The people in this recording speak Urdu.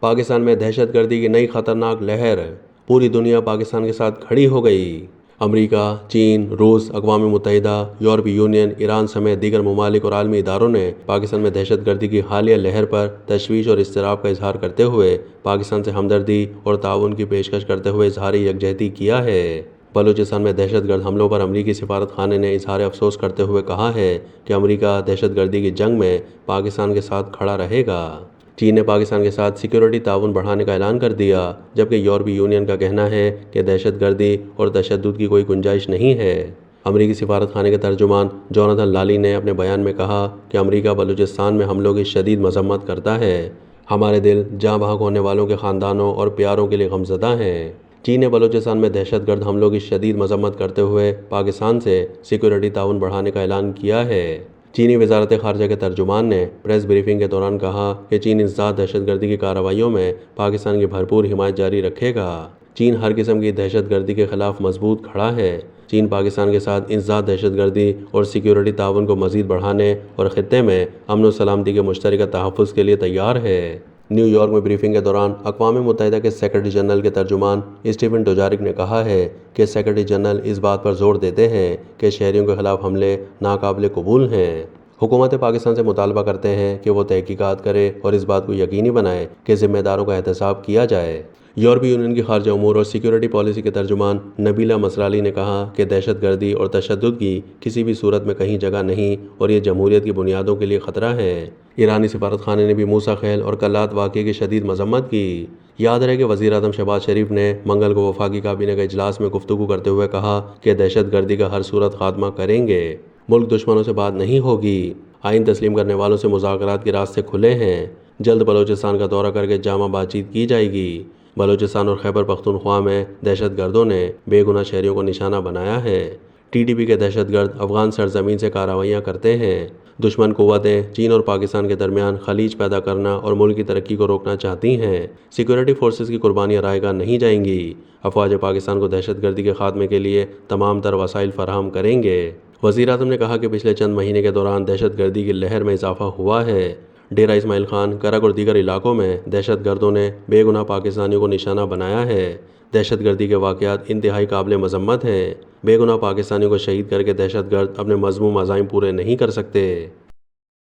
پاکستان میں دہشت گردی کی نئی خطرناک لہر، پوری دنیا پاکستان کے ساتھ کھڑی ہو گئی۔ امریکہ، چین، روس، اقوام متحدہ، یورپی یونین، ایران سمیت دیگر ممالک اور عالمی اداروں نے پاکستان میں دہشت گردی کی حالیہ لہر پر تشویش اور اضطراب کا اظہار کرتے ہوئے پاکستان سے ہمدردی اور تعاون کی پیشکش کرتے ہوئے اظہار یکجہتی کیا ہے۔ بلوچستان میں دہشت گرد حملوں پر امریکی سفارت خانے نے اظہار افسوس کرتے ہوئے کہا ہے کہ امریکہ دہشت گردی کی جنگ میں پاکستان کے ساتھ کھڑا رہے گا۔ چین نے پاکستان کے ساتھ سیکیورٹی تعاون بڑھانے کا اعلان کر دیا، جبکہ یورپی یونین کا کہنا ہے کہ دہشت گردی اور تشدد کی کوئی گنجائش نہیں ہے۔ امریکی سفارت خانے کے ترجمان جوناتھن لالی نے اپنے بیان میں کہا کہ امریکہ بلوچستان میں حملوں کی شدید مذمت کرتا ہے۔ ہمارے دل جاں بحق ہونے والوں کے خاندانوں اور پیاروں کے لیے غمزدہ ہیں۔ چین نے بلوچستان میں دہشت گرد حملوں کی شدید مذمت کرتے ہوئے پاکستان سے سیکیورٹی تعاون بڑھانے کا اعلان کیا ہے۔ چینی وزارت خارجہ کے ترجمان نے پریس بریفنگ کے دوران کہا کہ چین اس ذات دہشت گردی کی کارروائیوں میں پاکستان کی بھرپور حمایت جاری رکھے گا۔ چین ہر قسم کی دہشت گردی کے خلاف مضبوط کھڑا ہے۔ چین پاکستان کے ساتھ اس ذات دہشت گردی اور سیکیورٹی تعاون کو مزید بڑھانے اور خطے میں امن و سلامتی کے مشترکہ تحفظ کے لیے تیار ہے۔ نیو یارک میں بریفنگ کے دوران اقوام متحدہ کے سیکرٹری جنرل کے ترجمان اسٹیفن ڈوجارک نے کہا ہے کہ سیکرٹری جنرل اس بات پر زور دیتے ہیں کہ شہریوں کے خلاف حملے ناقابل قبول ہیں۔ حکومت پاکستان سے مطالبہ کرتے ہیں کہ وہ تحقیقات کرے اور اس بات کو یقینی بنائے کہ ذمہ داروں کا احتساب کیا جائے۔ یورپی یونین کی خارجہ امور اور سیکیورٹی پالیسی کے ترجمان نبیلہ مسرالی نے کہا کہ دہشت گردی اور تشدد کی کسی بھی صورت میں کہیں جگہ نہیں اور یہ جمہوریت کی بنیادوں کے لیے خطرہ ہے۔ ایرانی سفارت خانے نے بھی موسیٰ خیل اور کلات واقعے کی شدید مذمت کی۔ یاد رہے کہ وزیر اعظم شہباز شریف نے منگل کو وفاقی کابینہ کے اجلاس میں گفتگو کرتے ہوئے کہا کہ دہشت گردی کا ہر صورت خاتمہ کریں گے۔ ملک دشمنوں سے بات نہیں ہوگی۔ آئین تسلیم کرنے والوں سے مذاکرات کے راستے کھلے ہیں۔ جلد بلوچستان کا دورہ کر کے جامع بات چیت کی جائے گی۔ بلوچستان اور خیبر پختونخوا میں دہشت گردوں نے بے گناہ شہریوں کو نشانہ بنایا ہے۔ ٹی ٹی پی کے دہشت گرد افغان سرزمین سے کارروائیاں کرتے ہیں۔ دشمن قوتیں چین اور پاکستان کے درمیان خلیج پیدا کرنا اور ملک کی ترقی کو روکنا چاہتی ہیں۔ سیکورٹی فورسز کی قربانیاں رائے گاہ نہیں جائیں گی۔ افواج پاکستان کو دہشت گردی کے خاتمے کے لیے تمام تر وسائل فراہم کریں گے۔ وزیر اعظم نے کہا کہ پچھلے چند مہینے کے دوران دہشت گردی کی لہر میں اضافہ ہوا ہے۔ ڈیرہ اسماعیل خان، کرک اور دیگر علاقوں میں دہشت گردوں نے بے گناہ پاکستانیوں کو نشانہ بنایا ہے۔ دہشت گردی کے واقعات انتہائی قابل مذمت ہیں۔ بے گناہ پاکستانیوں کو شہید کر کے دہشت گرد اپنے مذموم عزائم پورے نہیں کر سکتے۔